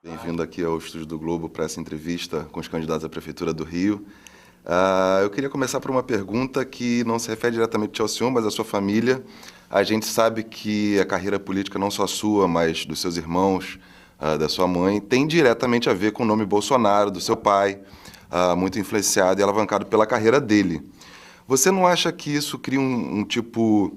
Bem-vindo aqui ao Estúdio do Globo para essa entrevista com os candidatos à Prefeitura do Rio. Eu queria começar por uma pergunta que não se refere diretamente ao senhor, mas à sua família. A gente sabe que a carreira política, não só sua, mas dos seus irmãos, da sua mãe, tem diretamente a ver com o nome Bolsonaro, do seu pai, muito influenciado e alavancado pela carreira dele. Você não acha que isso cria um tipo...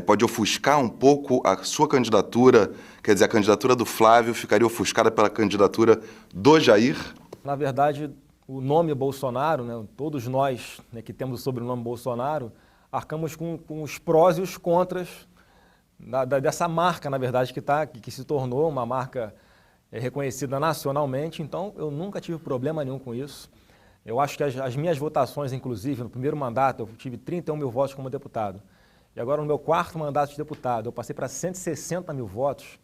pode ofuscar um pouco a sua candidatura, quer dizer, a candidatura do Flávio ficaria ofuscada pela candidatura do Jair? Na verdade, o nome Bolsonaro, né, todos nós, né, que temos o sobrenome Bolsonaro, arcamos com os prós e os contras dessa marca, na verdade, que se tornou uma marca reconhecida nacionalmente. Então, eu nunca tive problema nenhum com isso. Eu acho que as minhas votações, inclusive, no primeiro mandato, eu tive 31 mil votos como deputado. E agora, no meu quarto mandato de deputado, eu passei para 160 mil votos.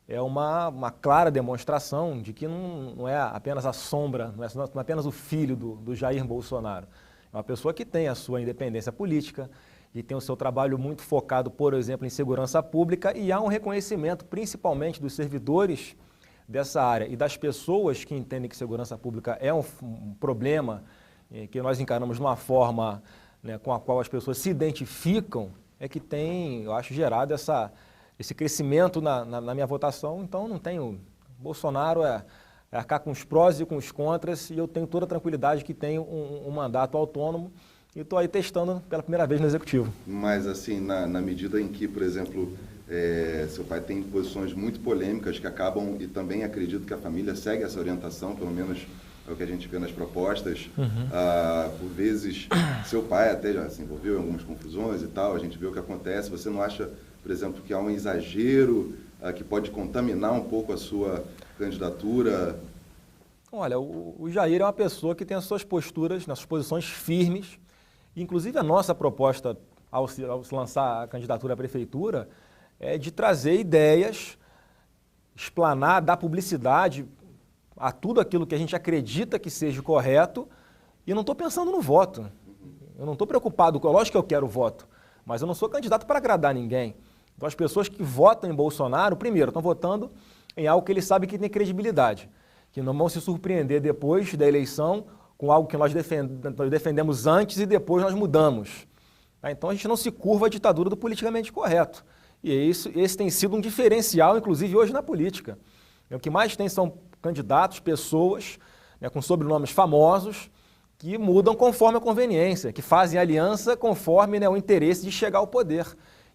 É uma clara demonstração de que não é apenas a sombra, não é apenas o filho do Jair Bolsonaro. É uma pessoa que tem a sua independência política e tem o seu trabalho muito focado, por exemplo, em segurança pública, e há um reconhecimento, principalmente dos servidores dessa área e das pessoas que entendem que segurança pública é um problema que nós encaramos de uma forma, né, com a qual as pessoas se identificam, é que tem, eu acho, gerado esse crescimento na minha votação. Então, não tenho... Bolsonaro é arcar com os prós e com os contras, e eu tenho toda a tranquilidade que tenho um mandato autônomo e estou aí testando pela primeira vez no Executivo. Mas, assim, na medida em que, por exemplo, seu pai tem posições muito polêmicas que acabam, e também acredito que a família segue essa orientação, pelo menos é o que a gente vê nas propostas. Por vezes, seu pai até já se envolveu em algumas confusões e tal, a gente vê o que acontece. Você não acha, por exemplo, que há um exagero que pode contaminar um pouco a sua candidatura? Olha, o Jair é uma pessoa que tem as suas posturas, nas suas posições firmes. Inclusive, a nossa proposta, ao se lançar a candidatura à prefeitura, é de trazer ideias, explanar, dar publicidade a tudo aquilo que a gente acredita que seja correto, e não estou pensando no voto. Eu não estou preocupado com... Lógico que eu quero voto, mas eu não sou candidato para agradar ninguém. Então, as pessoas que votam em Bolsonaro, primeiro, estão votando em algo que eles sabem que tem credibilidade, que não vão se surpreender depois da eleição com algo que nós defendemos antes e depois nós mudamos. Então, a gente não se curva à ditadura do politicamente correto. E esse tem sido um diferencial, inclusive, hoje na política. O que mais tem são candidatos, pessoas, né, com sobrenomes famosos, que mudam conforme a conveniência, que fazem aliança conforme, né, o interesse de chegar ao poder.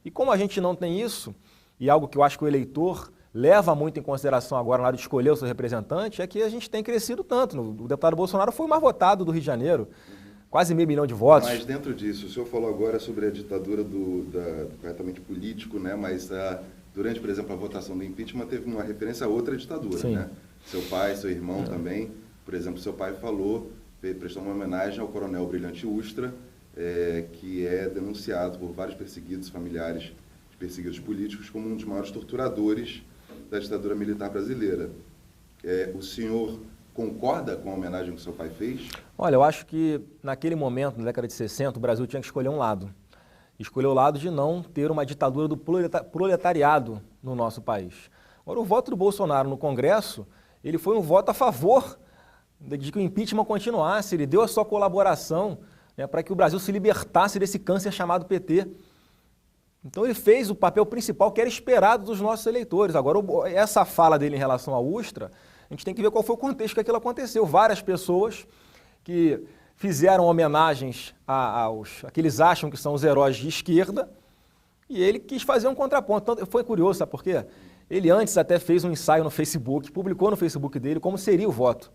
E como a gente não tem isso, e algo que eu acho que o eleitor leva muito em consideração agora na hora de escolher o seu representante, é que a gente tem crescido tanto. O deputado Bolsonaro foi o mais votado do Rio de Janeiro, quase 500 mil de votos. Mas dentro disso, o senhor falou agora sobre a ditadura do corretamente político, né? Mas durante, por exemplo, a votação do impeachment teve uma referência a outra ditadura, Sim. né? Seu pai, seu irmão também. Por exemplo, seu pai prestou uma homenagem ao coronel Brilhante Ustra, que é denunciado por vários perseguidos familiares de perseguidos políticos como um dos maiores torturadores da ditadura militar brasileira. O senhor concorda com a homenagem que seu pai fez? Olha, eu acho que naquele momento, na década de 60, o Brasil tinha que escolher um lado. Escolher o lado de não ter uma ditadura do proletariado no nosso país. Agora, o voto do Bolsonaro no Congresso, ele foi um voto a favor de que o impeachment continuasse. Ele deu a sua colaboração, né, para que o Brasil se libertasse desse câncer chamado PT. Então ele fez o papel principal que era esperado dos nossos eleitores. Agora, essa fala dele em relação à Ustra, a gente tem que ver qual foi o contexto que aquilo aconteceu. Várias pessoas que fizeram homenagens a que eles acham que são os heróis de esquerda, e ele quis fazer um contraponto. Então, foi curioso, sabe por quê? Ele antes até fez um ensaio no Facebook, publicou no Facebook dele como seria o voto.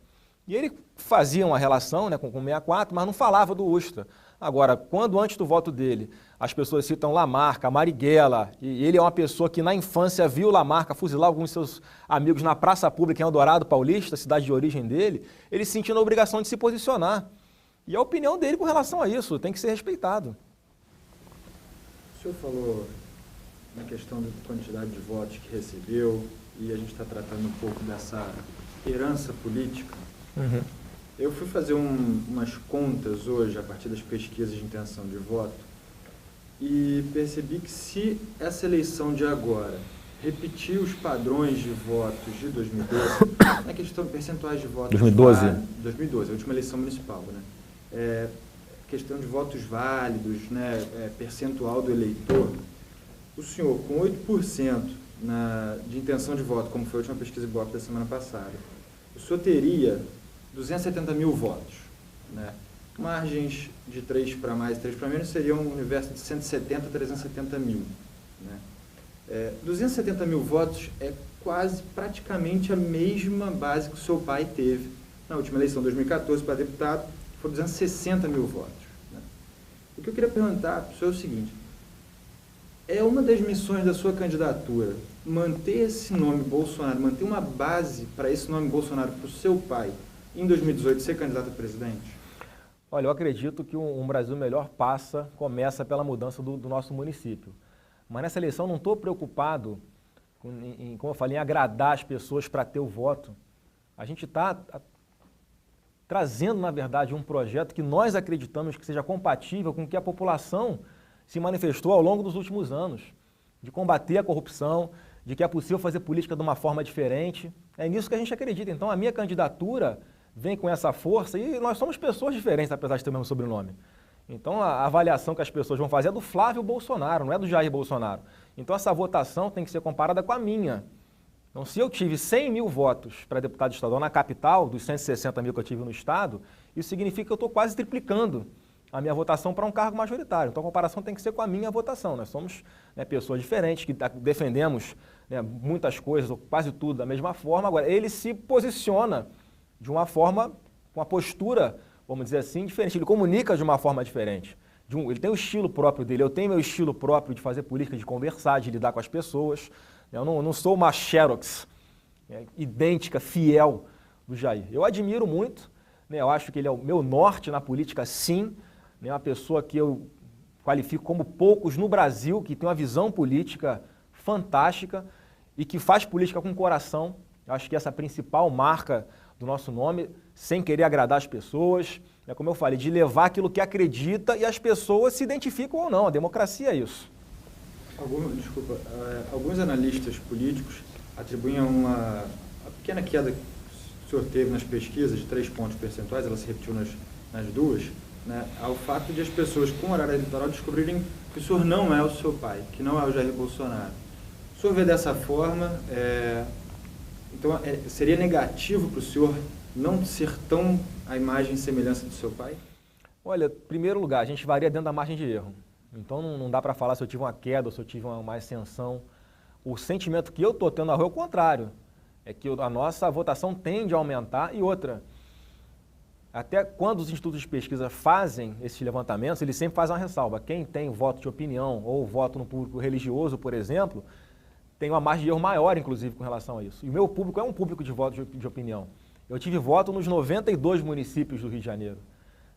E ele fazia uma relação, né, com 64, mas não falava do Ustra. Agora, quando antes do voto dele, as pessoas citam Lamarca, Marighella, e ele é uma pessoa que na infância viu Lamarca fuzilar alguns de seus amigos na praça pública em Eldorado Paulista, cidade de origem dele, ele sentiu a obrigação de se posicionar. E a opinião dele com relação a isso tem que ser respeitado. O senhor falou na questão da quantidade de votos que recebeu, e a gente está tratando um pouco dessa herança política. Eu fui fazer umas contas hoje, a partir das pesquisas de intenção de voto, e percebi que se essa eleição de agora repetir os padrões de votos de 2012, na questão de percentuais de votos... 2012? 2012, a última eleição municipal, né? Questão de votos válidos, né? Percentual do eleitor. O senhor, com 8% de intenção de voto, como foi a última pesquisa Ibope da semana passada, o senhor teria 270 mil votos, né? Margens de 3 para mais e 3 para menos seriam um universo de 170 a 370 mil, né? 270 mil votos é quase, praticamente a mesma base que o seu pai teve na última eleição, 2014, para deputado, foram 260 mil votos, né? O que eu queria perguntar para o senhor é o seguinte: é uma das missões da sua candidatura manter esse nome Bolsonaro, manter uma base para esse nome Bolsonaro, para o seu pai, em 2018, ser candidato a presidente? Olha, eu acredito que um Brasil melhor começa pela mudança do nosso município. Mas nessa eleição não estou preocupado, como eu falei, em agradar as pessoas para ter o voto. A gente está trazendo, na verdade, um projeto que nós acreditamos que seja compatível com o que a população se manifestou ao longo dos últimos anos, de combater a corrupção, de que é possível fazer política de uma forma diferente. É nisso que a gente acredita. Então, a minha candidatura vem com essa força e nós somos pessoas diferentes, apesar de ter o mesmo sobrenome. Então, a avaliação que as pessoas vão fazer é do Flávio Bolsonaro, não é do Jair Bolsonaro. Então, essa votação tem que ser comparada com a minha. Então, se eu tive 100 mil votos para deputado estadual na capital, dos 160 mil que eu tive no estado, isso significa que eu estou quase triplicando a minha votação para um cargo majoritário. Então, a comparação tem que ser com a minha votação. Nós somos, né, pessoas diferentes, que defendemos, né, muitas coisas, ou quase tudo, da mesma forma. Agora, ele se posiciona de uma forma, com uma postura, vamos dizer assim, diferente. Ele comunica de uma forma diferente. Ele tem o estilo próprio dele, eu tenho meu estilo próprio de fazer política, de conversar, de lidar com as pessoas. Eu não sou uma xerox, né, idêntica, fiel do Jair. Eu admiro muito, né, eu acho que ele é o meu norte na política, sim. É uma pessoa que eu qualifico como poucos no Brasil, que tem uma visão política fantástica e que faz política com coração. Eu acho que essa é a principal marca do nosso nome, sem querer agradar as pessoas, né, como eu falei, de levar aquilo que acredita e as pessoas se identificam ou não. A democracia é isso. Alguns analistas políticos atribuem a pequena queda que o senhor teve nas pesquisas de 3 pontos percentuais, ela se repetiu nas duas, né, ao fato de as pessoas com horário eleitoral descobrirem que o senhor não é o seu pai, que não é o Jair Bolsonaro. O senhor vê dessa forma, então seria negativo para o senhor não ser tão a imagem e semelhança do seu pai? Olha, em primeiro lugar, a gente varia dentro da margem de erro. Então não dá para falar se eu tive uma queda ou se eu tive uma ascensão. O sentimento que eu estou tendo na rua é o contrário. É que a nossa votação tende a aumentar. E outra, até quando os institutos de pesquisa fazem esses levantamentos, eles sempre fazem uma ressalva. Quem tem voto de opinião ou voto no público religioso, por exemplo, tem uma margem de erro maior, inclusive, com relação a isso. E o meu público é um público de voto de opinião. Eu tive voto nos 92 municípios do Rio de Janeiro.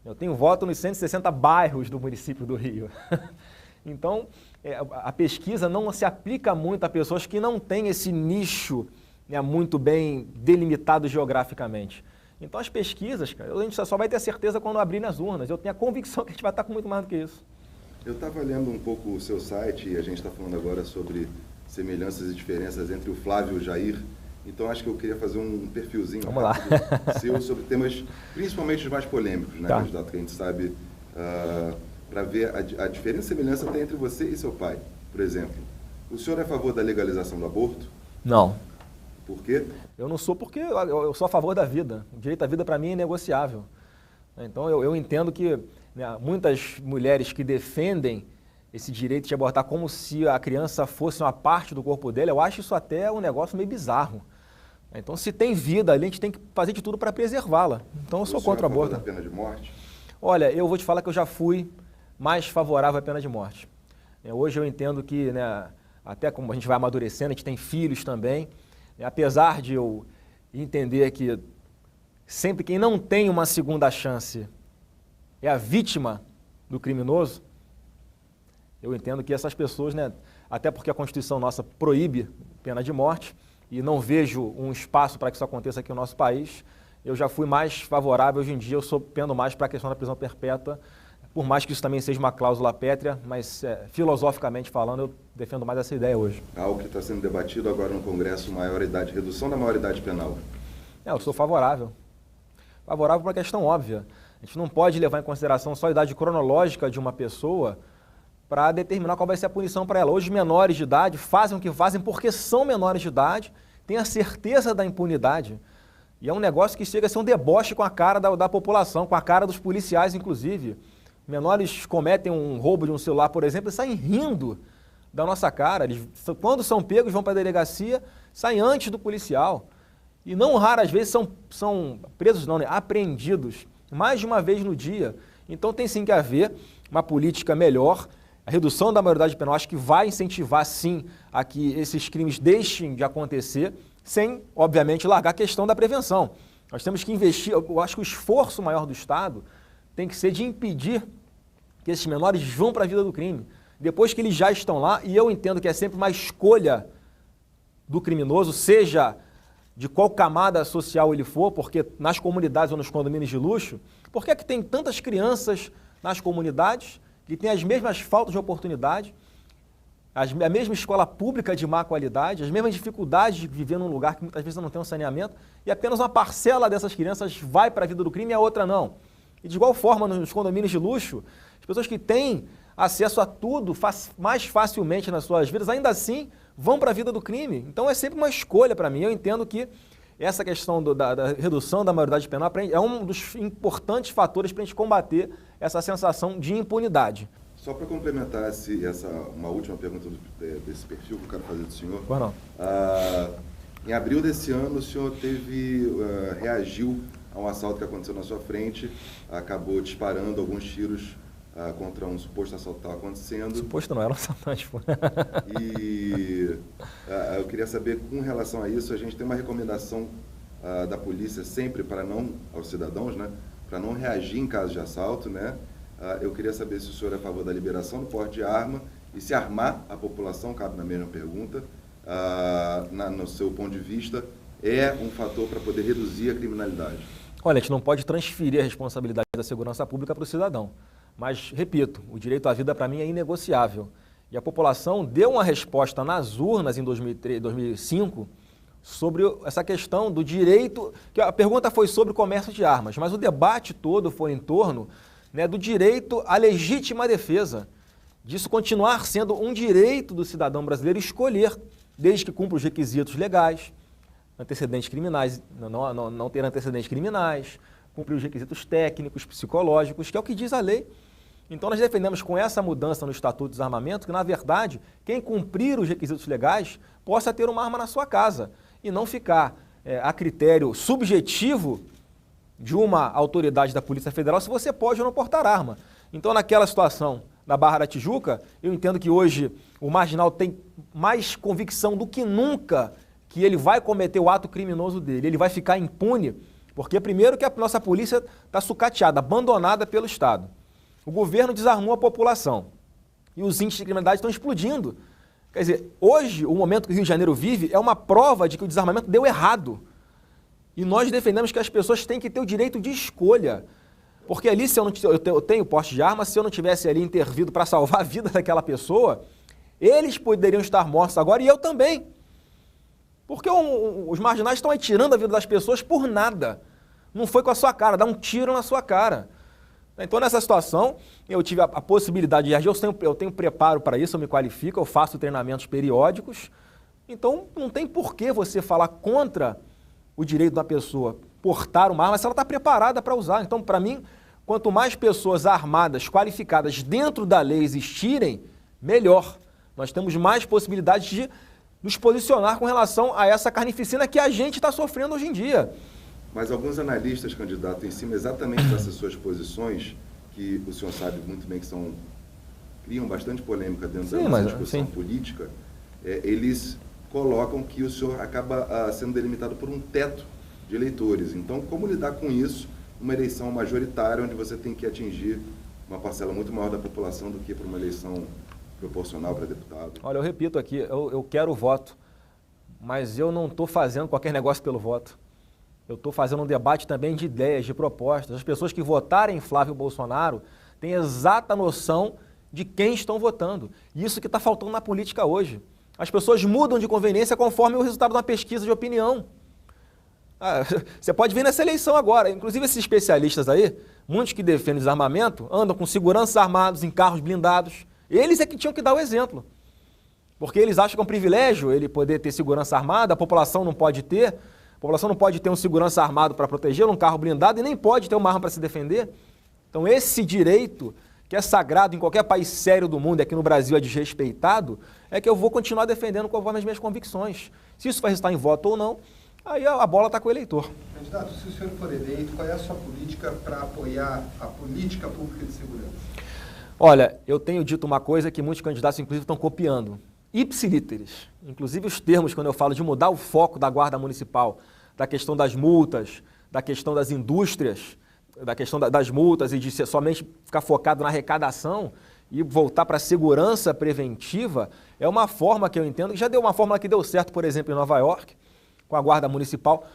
Eu tenho voto nos 160 bairros do município do Rio. Então, a pesquisa não se aplica muito a pessoas que não têm esse nicho, né, muito bem delimitado geograficamente. Então, as pesquisas, cara, a gente só vai ter certeza quando abrir nas urnas. Eu tenho a convicção que a gente vai estar com muito mais do que isso. Eu estava lendo um pouco o seu site e a gente está falando agora sobre semelhanças e diferenças entre o Flávio e o Jair. Então, acho que eu queria fazer um perfilzinho seu sobre temas, principalmente os mais polêmicos, né, candidato, que a gente sabe, para ver a diferença e semelhança até entre você e seu pai. Por exemplo, o senhor é a favor da legalização do aborto? Não. Por quê? Eu não sou porque eu sou a favor da vida. O direito à vida, para mim, é inegociável. Então, eu entendo que, né, muitas mulheres que defendem esse direito de abortar como se a criança fosse uma parte do corpo dela, eu acho isso até um negócio meio bizarro. Então, se tem vida ali, a gente tem que fazer de tudo para preservá-la. Então, eu sou contra o aborto. Você é a favor da pena de morte? Olha, eu vou te falar que eu já fui mais favorável à pena de morte. Hoje eu entendo que, né, até como a gente vai amadurecendo, a gente tem filhos também, apesar de eu entender que sempre quem não tem uma segunda chance é a vítima do criminoso, eu entendo que essas pessoas, né, até porque a Constituição nossa proíbe pena de morte, e não vejo um espaço para que isso aconteça aqui no nosso país, eu já fui mais favorável. Hoje em dia eu sou pendo mais para a questão da prisão perpétua, por mais que isso também seja uma cláusula pétrea, mas filosoficamente falando, eu defendo mais essa ideia hoje. Algo que está sendo debatido agora no Congresso, redução da maioridade penal. Eu sou favorável. Favorável por uma questão óbvia. A gente não pode levar em consideração só a idade cronológica de uma pessoa para determinar qual vai ser a punição para ela. Hoje, menores de idade fazem o que fazem porque são menores de idade, têm a certeza da impunidade. E é um negócio que chega a ser um deboche com a cara da população, com a cara dos policiais, inclusive. Menores cometem um roubo de um celular, por exemplo, e saem rindo da nossa cara. Eles, quando são pegos, vão para a delegacia, saem antes do policial. E não raras vezes são presos, não, né? Apreendidos, mais de uma vez no dia. Então tem sim que haver uma política melhor. A redução da maioridade penal acho que vai incentivar sim a que esses crimes deixem de acontecer, sem, obviamente, largar a questão da prevenção. Nós temos que investir, eu acho que o esforço maior do Estado tem que ser de impedir que esses menores vão para a vida do crime. Depois que eles já estão lá, e eu entendo que é sempre uma escolha do criminoso, seja de qual camada social ele for, porque nas comunidades ou nos condomínios de luxo, por que é que tem tantas crianças nas comunidades que têm as mesmas faltas de oportunidade, a mesma escola pública de má qualidade, as mesmas dificuldades de viver num lugar que muitas vezes não tem um saneamento, e apenas uma parcela dessas crianças vai para a vida do crime e a outra não. E de igual forma, nos condomínios de luxo, as pessoas que têm acesso a tudo mais facilmente nas suas vidas, ainda assim vão para a vida do crime. Então é sempre uma escolha para mim. Eu entendo que essa questão da redução da maioridade penal é um dos importantes fatores para a gente combater essa sensação de impunidade. Só para complementar uma última pergunta desse perfil que eu quero fazer do senhor. Pois não. Em abril desse ano, o senhor reagiu a um assalto que aconteceu na sua frente, acabou disparando alguns tiros contra um suposto assalto que estava acontecendo. Suposto não, era um assaltante. E eu queria saber, com relação a isso, a gente tem uma recomendação da polícia sempre aos cidadãos, né, para não reagir em caso de assalto, né? Eu queria saber se o senhor é a favor da liberação do porte de arma e se armar a população, cabe na mesma pergunta, no seu ponto de vista, é um fator para poder reduzir a criminalidade. Olha, a gente não pode transferir a responsabilidade da segurança pública para o cidadão. Mas, repito, o direito à vida para mim é inegociável. E a população deu uma resposta nas urnas em 2005 sobre essa questão do direito, que a pergunta foi sobre o comércio de armas, mas o debate todo foi em torno, né, do direito à legítima defesa, disso continuar sendo um direito do cidadão brasileiro escolher, desde que cumpra os requisitos legais, antecedentes criminais, não ter antecedentes criminais, cumprir os requisitos técnicos, psicológicos, que é o que diz a lei. Então nós defendemos com essa mudança no Estatuto de Desarmamento que, na verdade, quem cumprir os requisitos legais possa ter uma arma na sua casa e não ficar a critério subjetivo de uma autoridade da Polícia Federal se você pode ou não portar arma. Então, naquela situação da Barra da Tijuca, eu entendo que hoje o marginal tem mais convicção do que nunca que ele vai cometer o ato criminoso dele, ele vai ficar impune, porque primeiro que a nossa polícia está sucateada, abandonada pelo Estado. O governo desarmou a população e os índices de criminalidade estão explodindo. Quer dizer, hoje, o momento que o Rio de Janeiro vive é uma prova de que o desarmamento deu errado. E nós defendemos que as pessoas têm que ter o direito de escolha. Porque ali, se eu tenho porte de arma, se eu não tivesse ali intervido para salvar a vida daquela pessoa, eles poderiam estar mortos agora e eu também. Porque os marginais estão aí tirando a vida das pessoas por nada. Não foi com a sua cara, dá um tiro na sua cara. Então, nessa situação, eu tive a possibilidade de agir, eu tenho preparo para isso, eu me qualifico, eu faço treinamentos periódicos. Então, não tem por que você falar contra o direito da pessoa portar uma arma se ela está preparada para usar. Então, para mim, quanto mais pessoas armadas, qualificadas dentro da lei existirem, melhor. Nós temos mais possibilidades de nos posicionar com relação a essa carnificina que a gente está sofrendo hoje em dia. Mas alguns analistas, candidato, em cima exatamente dessas suas posições, que o senhor sabe muito bem que criam bastante polêmica dentro da discussão política, eles colocam que o senhor acaba sendo delimitado por um teto de eleitores. Então, como lidar com isso, uma eleição majoritária, onde você tem que atingir uma parcela muito maior da população do que para uma eleição proporcional para deputado? Olha, eu repito aqui, eu quero o voto, mas eu não estou fazendo qualquer negócio pelo voto. Eu estou fazendo um debate também de ideias, de propostas. As pessoas que votarem em Flávio Bolsonaro têm exata noção de quem estão votando. Isso que está faltando na política hoje. As pessoas mudam de conveniência conforme o resultado de uma pesquisa de opinião. Você pode ver nessa eleição agora, inclusive esses especialistas aí, muitos que defendem desarmamento, andam com seguranças armados em carros blindados. Eles é que tinham que dar o exemplo. Porque eles acham que é um privilégio ele poder ter segurança armada, a população não pode ter. A população não pode ter um segurança armado para proteger, um carro blindado, e nem pode ter uma arma para se defender. Então esse direito, que é sagrado em qualquer país sério do mundo, aqui no Brasil é desrespeitado, é que eu vou continuar defendendo conforme as minhas convicções. Se isso vai resultar em voto ou não, aí a bola está com o eleitor. Candidato, se o senhor for eleito, qual é a sua política para apoiar a política pública de segurança? Olha, eu tenho dito uma coisa que muitos candidatos, inclusive, estão copiando. Ipsilíteres. Inclusive os termos, quando eu falo de mudar o foco da Guarda Municipal, da questão das multas, da questão das indústrias, da questão das multas e de somente ficar focado na arrecadação e voltar para a segurança preventiva, é uma forma que eu entendo, que já deu uma fórmula que deu certo, por exemplo, em Nova York, com a Guarda Municipal,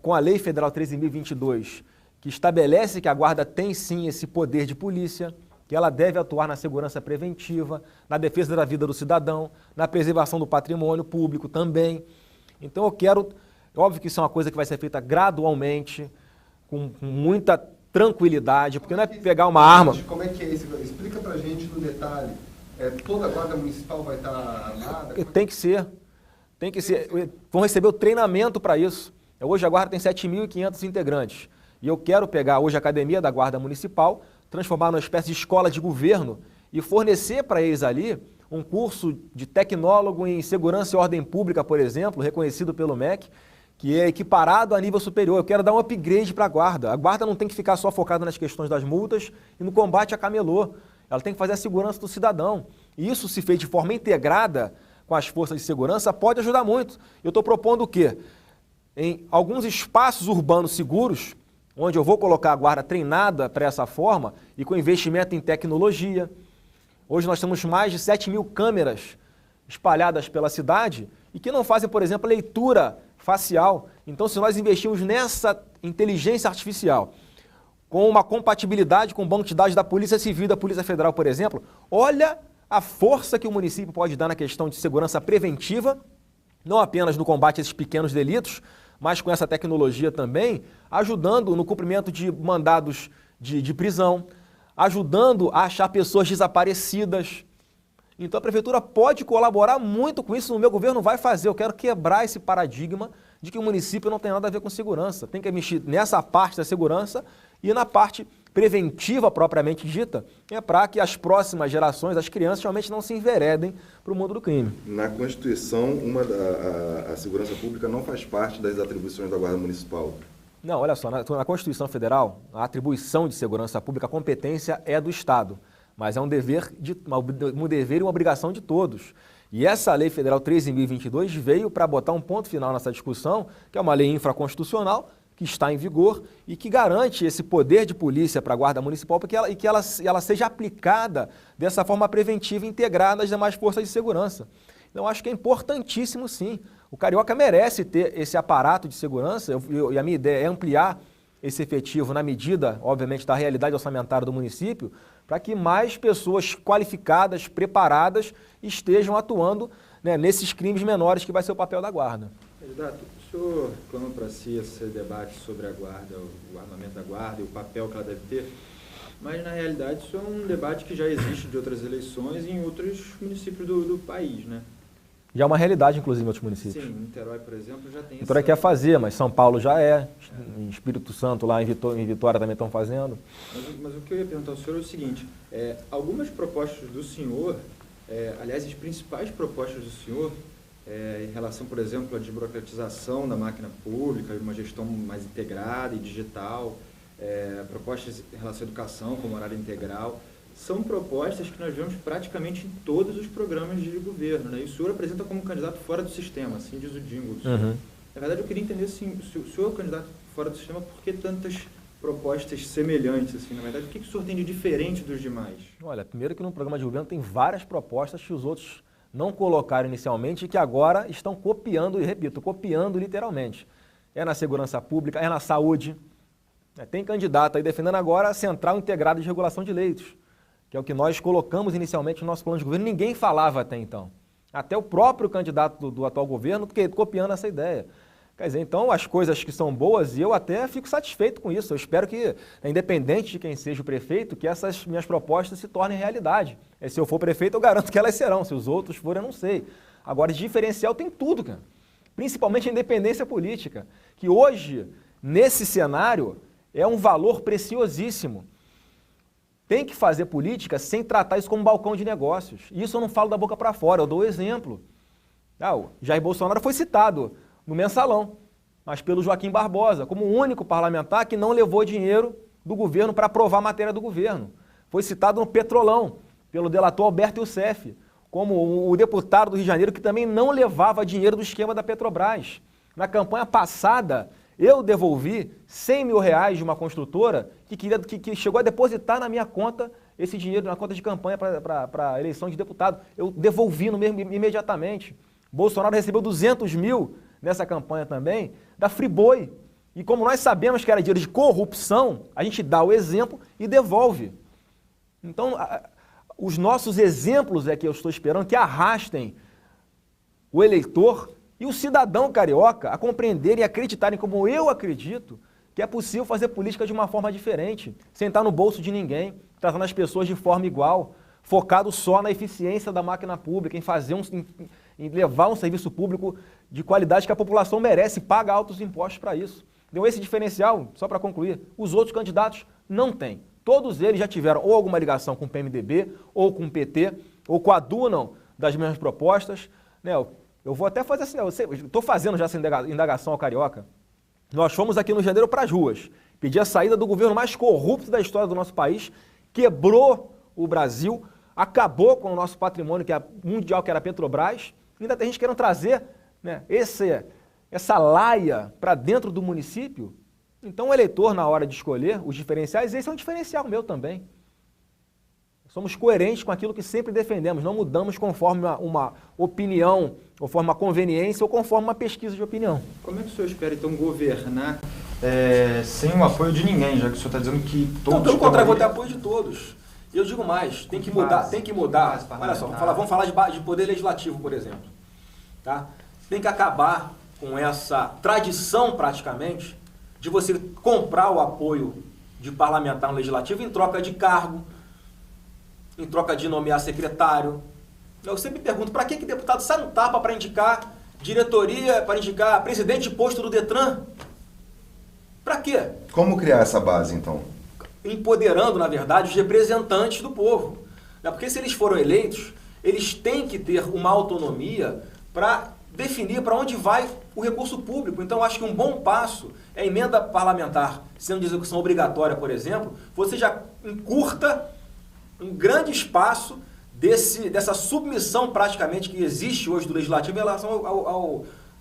com a Lei Federal 13.022, que estabelece que a Guarda tem sim esse poder de polícia, que ela deve atuar na segurança preventiva, na defesa da vida do cidadão, na preservação do patrimônio público também. Então eu quero, óbvio que isso é uma coisa que vai ser feita gradualmente, com muita tranquilidade, porque não é pegar uma arma... Como é que é isso? Explica pra gente no detalhe. Toda a Guarda Municipal vai estar armada? Tem que ser. Tem que ser. Vão receber o treinamento para isso. Hoje a Guarda tem 7.500 integrantes. E eu quero pegar hoje a Academia da Guarda Municipal, transformar numa espécie de escola de governo e fornecer para eles ali um curso de tecnólogo em segurança e ordem pública, por exemplo, reconhecido pelo MEC, que é equiparado a nível superior. Eu quero dar um upgrade para a Guarda. A Guarda não tem que ficar só focada nas questões das multas e no combate a camelô. Ela tem que fazer a segurança do cidadão. E isso, se feito de forma integrada com as forças de segurança, pode ajudar muito. Eu estou propondo o quê? Em alguns espaços urbanos seguros, onde eu vou colocar a Guarda treinada para essa forma e com investimento em tecnologia. Hoje nós temos mais de 7.000 câmeras espalhadas pela cidade e que não fazem, por exemplo, leitura facial. Então, se nós investirmos nessa inteligência artificial, com uma compatibilidade com o banco de dados da Polícia Civil e da Polícia Federal, por exemplo, olha a força que o município pode dar na questão de segurança preventiva, não apenas no combate a esses pequenos delitos, mas com essa tecnologia também, ajudando no cumprimento de mandados de prisão, ajudando a achar pessoas desaparecidas. Então a Prefeitura pode colaborar muito com isso, no meu governo vai fazer. Eu quero quebrar esse paradigma de que o município não tem nada a ver com segurança. Tem que mexer nessa parte da segurança e na parte preventiva propriamente dita, para que as próximas gerações, as crianças, realmente não se enveredem para o mundo do crime. Na Constituição, a segurança pública não faz parte das atribuições da Guarda Municipal. Não, olha só, na Constituição Federal, a atribuição de segurança pública, a competência é do Estado, mas é um dever e uma obrigação de todos. E essa Lei Federal 13.022 veio para botar um ponto final nessa discussão, que é uma lei infraconstitucional, que está em vigor e que garante esse poder de polícia para a Guarda Municipal e que ela seja aplicada dessa forma preventiva e integrada às demais forças de segurança. Então, acho que é importantíssimo, sim. O Carioca merece ter esse aparato de segurança e a minha ideia é ampliar esse efetivo na medida, obviamente, da realidade orçamentária do município, para que mais pessoas qualificadas, preparadas, estejam atuando, né, nesses crimes menores que vai ser o papel da Guarda. Candidato, o senhor clama para si esse debate sobre a Guarda, o armamento da Guarda e o papel que ela deve ter, mas na realidade isso é um debate que já existe de outras eleições em outros municípios do país, né? Já é uma realidade, inclusive, em outros municípios. Sim, Niterói, por exemplo, já tem Niterói quer fazer, mas São Paulo já é. Em Espírito Santo, lá em Vitória também estão fazendo. Mas o que eu ia perguntar ao senhor é o seguinte, algumas propostas do senhor, aliás, as principais propostas do senhor, em relação, por exemplo, à desburocratização da máquina pública, uma gestão mais integrada e digital, propostas em relação à educação, como horário integral, são propostas que nós vemos praticamente em todos os programas de governo, né? E o senhor apresenta como candidato fora do sistema, assim diz o jingle do senhor. Uhum. Na verdade, eu queria entender, assim, se o senhor é candidato fora do sistema, por que tantas propostas semelhantes, assim, na verdade? O que o senhor tem de diferente dos demais? Olha, primeiro que no programa de governo tem várias propostas que os outros não colocaram inicialmente e que agora estão copiando, e repito, copiando literalmente. É na segurança pública, é na saúde. Tem candidato aí defendendo agora a Central Integrada de Regulação de Leitos, que é o que nós colocamos inicialmente no nosso plano de governo. Ninguém falava até então. Até o próprio candidato do atual governo copiando essa ideia. Quer dizer, então, as coisas que são boas, e eu até fico satisfeito com isso. Eu espero que, independente de quem seja o prefeito, que essas minhas propostas se tornem realidade. E se eu for prefeito, eu garanto que elas serão. Se os outros forem, eu não sei. Agora, de diferencial tem tudo, cara. Principalmente a independência política, que hoje, nesse cenário, é um valor preciosíssimo. Tem que fazer política sem tratar isso como balcão de negócios. E isso eu não falo da boca para fora, eu dou exemplo. O Jair Bolsonaro foi citado no Mensalão, mas pelo Joaquim Barbosa, como o único parlamentar que não levou dinheiro do governo para aprovar a matéria do governo. Foi citado no Petrolão, pelo delator Alberto Youssef, como o deputado do Rio de Janeiro que também não levava dinheiro do esquema da Petrobras. Na campanha passada, eu devolvi R$100 mil de uma construtora que chegou a depositar na minha conta esse dinheiro, na conta de campanha para a eleição de deputado. Eu devolvi imediatamente. Bolsonaro recebeu 200 mil nessa campanha também, da Friboi. E como nós sabemos que era dinheiro de corrupção, a gente dá o exemplo e devolve. Então, os nossos exemplos é que eu estou esperando que arrastem o eleitor e o cidadão carioca a compreenderem e acreditarem, como eu acredito, que é possível fazer política de uma forma diferente, sem estar no bolso de ninguém, tratando as pessoas de forma igual, focado só na eficiência da máquina pública, em levar um serviço público de qualidade que a população merece e paga altos impostos para isso. Deu esse diferencial, só para concluir, os outros candidatos não têm. Todos eles já tiveram ou alguma ligação com o PMDB, ou com o PT, ou coadunam das mesmas propostas. Eu vou até fazer assim, estou fazendo já essa indagação ao carioca. Nós fomos aqui no Rio de Janeiro para as ruas, pedir a saída do governo mais corrupto da história do nosso país, quebrou o Brasil, acabou com o nosso patrimônio mundial, que era a Petrobras. Ainda tem gente querendo trazer essa laia para dentro do município. Então o eleitor, na hora de escolher os diferenciais, esse é um diferencial meu também. Somos coerentes com aquilo que sempre defendemos, não mudamos conforme uma opinião, conforme uma conveniência ou conforme uma pesquisa de opinião. Como é que o senhor espera, então, governar sem o apoio de ninguém, já que o senhor está dizendo que todos... Não, pelo contrário, vou ter apoio de todos. E eu digo mais, tem que mudar. Olha só, vamos falar de poder legislativo, por exemplo. Tá? Tem que acabar com essa tradição, praticamente, de você comprar o apoio de parlamentar no legislativo em troca de cargo, em troca de nomear secretário. Eu sempre pergunto, para que deputado sai um tapa para indicar diretoria, para indicar presidente de posto do Detran? Para quê? Como criar essa base, então? Empoderando, na verdade, os representantes do povo. Porque se eles foram eleitos, eles têm que ter uma autonomia para definir para onde vai o recurso público. Então, acho que um bom passo é a emenda parlamentar, sendo de execução obrigatória, por exemplo, você já encurta um grande espaço dessa submissão praticamente que existe hoje do Legislativo em relação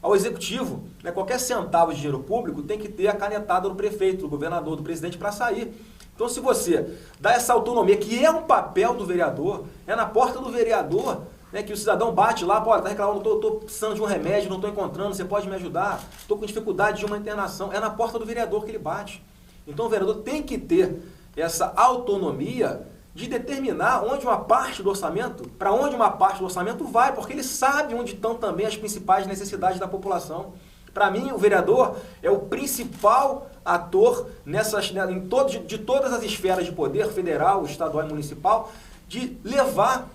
ao Executivo. Qualquer centavo de dinheiro público tem que ter a canetada do prefeito, do governador, do presidente para sair. Então, se você dá essa autonomia, que é um papel do vereador, é na porta do vereador, que o cidadão bate lá, está reclamando, estou precisando de um remédio, não estou encontrando, você pode me ajudar? Estou com dificuldade de uma internação. É na porta do vereador que ele bate. Então, o vereador tem que ter essa autonomia de determinar onde uma parte do orçamento, para onde uma parte do orçamento vai, porque ele sabe onde estão também as principais necessidades da população. Para mim, o vereador é o principal ator de todas as esferas de poder, federal, estadual e municipal, de levar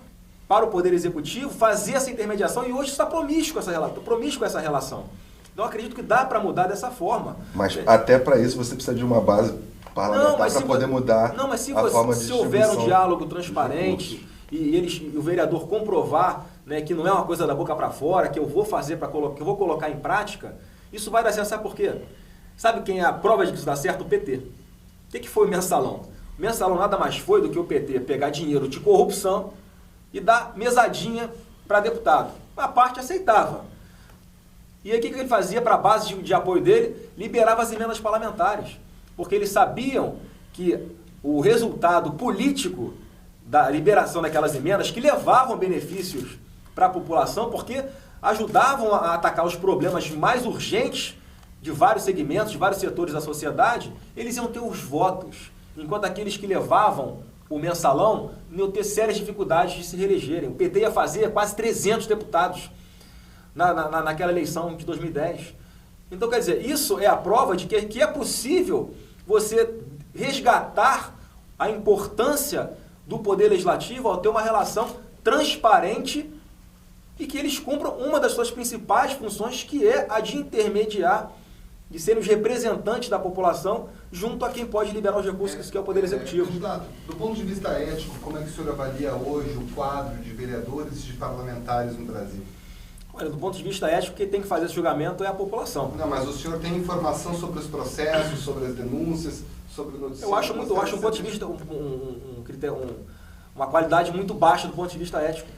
para o Poder Executivo, fazer essa intermediação, e hoje está promíscuo essa relação. Então, eu acredito que dá para mudar dessa forma. Mas até para isso você precisa de uma base parlamentar para poder mudar a forma de distribuição. Se houver um diálogo transparente e o vereador comprovar, que não é uma coisa da boca para fora, que eu vou fazer, que eu vou colocar em prática, isso vai dar certo. Sabe por quê? Sabe quem é a prova de que isso dá certo? O PT. O que foi o Mensalão? O Mensalão nada mais foi do que o PT pegar dinheiro de corrupção e dar mesadinha para deputado. A parte aceitava. E aí o que ele fazia para a base de apoio dele? Liberava as emendas parlamentares. Porque eles sabiam que o resultado político da liberação daquelas emendas, que levavam benefícios para a população, porque ajudavam a atacar os problemas mais urgentes de vários segmentos, de vários setores da sociedade, eles iam ter os votos, enquanto aqueles que levavam o mensalão iam ter sérias dificuldades de se reelegerem. O PT ia fazer quase 300 deputados naquela eleição de 2010. Então, quer dizer, isso é a prova de que é possível você resgatar a importância do poder legislativo ao ter uma relação transparente e que eles cumpram uma das suas principais funções, que é a de intermediar, de serem os representantes da população junto a quem pode liberar os recursos, que é o Poder Executivo. Do ponto de vista ético, como é que o senhor avalia hoje o quadro de vereadores e de parlamentares no Brasil? Olha, do ponto de vista ético, quem tem que fazer esse julgamento é a população. Não, mas o senhor tem informação sobre os processos, sobre as denúncias, sobre o noticiário? Eu acho um ponto de vista, uma qualidade muito baixa do ponto de vista ético.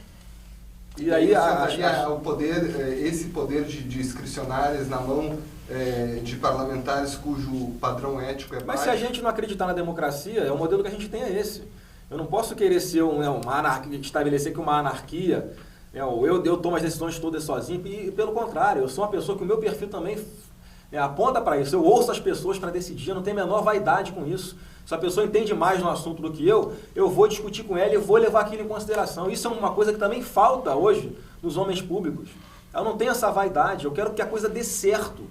E aí o poder, esse poder de discricionárias na mão de parlamentares cujo padrão ético é baixo. Mas se a gente não acreditar na democracia, o modelo que a gente tem é esse. Eu não posso querer ser uma anarquia, estabelecer que uma anarquia, eu tomo as decisões todas sozinho, e pelo contrário, eu sou uma pessoa que o meu perfil também aponta para isso. Eu ouço as pessoas para decidir, eu não tenho a menor vaidade com isso. Se a pessoa entende mais no assunto do que eu vou discutir com ela e vou levar aquilo em consideração. Isso é uma coisa que também falta hoje nos homens públicos. Eu não tenho essa vaidade, eu quero que a coisa dê certo.